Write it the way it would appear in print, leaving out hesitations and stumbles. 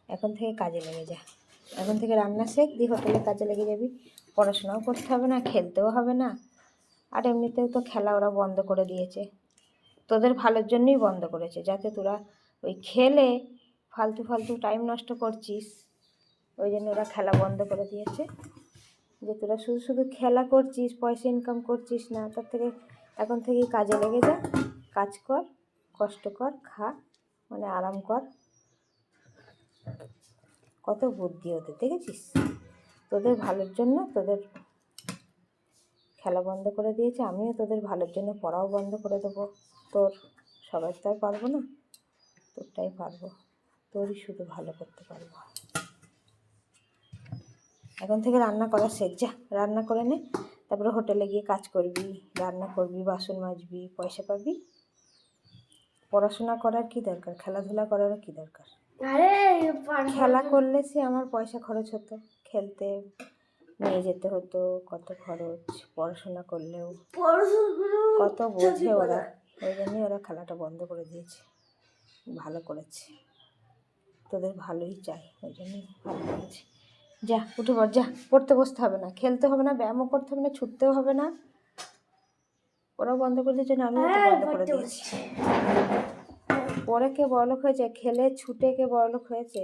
এখন থেকে কাজে লেগে যা, এখন থেকে রান্না শেখ, দিয়ে হোটেলে কাজে লেগে যাবি। পড়াশোনাও করতে হবে না, খেলতেও হবে না। আর এমনিতেও তো খেলা ওরা বন্ধ করে দিয়েছে, তোদের ভালোর জন্যই বন্ধ করেছে, যাতে তোরা ওই খেলে ফালতু ফালতু টাইম নষ্ট করছিস, ওই জন্য ওরা খেলা বন্ধ করে দিয়েছে। যে তোরা শুধু শুধু খেলা করছিস, পয়সা ইনকাম করছিস না, তার থেকে এখন থেকেই কাজে লেগে যা, কাজ কর, কষ্ট কর, খা, মানে আরাম কর। কত বুদ্ধি ওদের দেখেছিস, তোদের ভালোর জন্য তোদের খেলা বন্ধ করে দিয়েছে। আমিও তোদের ভালোর জন্য পড়াও বন্ধ করে দেবো। তোর সবার তো আর পারবো না, তোরটাই পারবো, তোরই শুধু ভালো করতে পারবো। এখন থেকে রান্না করা শেখ, যা রান্না করে নে, তারপরে হোটেলে গিয়ে কাজ করবি, রান্না করবি, বাসন মাজবি, পয়সা পাবি। পড়াশোনা করার কি দরকার, খেলাধুলা করারও কি দরকার? খেলা করলে সে আমার পয়সা খরচ হতো, খেলতে নিয়ে যেতে হতো, কত খরচ। পড়াশোনা করলেও কত বোঝে ওরা, ওই জন্যই ওরা খেলাটা বন্ধ করে দিয়েছে। ভালো করেছে, তোদের ভালোই চাই, ওই জন্যই ভালো করেছে। যা উঠে পড়, যা, পড়তে বসতে হবে না, খেলতে হবে না, ব্যায়ামও করতে হবে না, ছুটতেও হবে না। ওরাও বন্ধ করে দিয়েছে, আমিও তো বন্ধ করে দিয়েছি। পরে কে বড়লোক হয়েছে? খেলে ছুটে কে বড়লোক হয়েছে?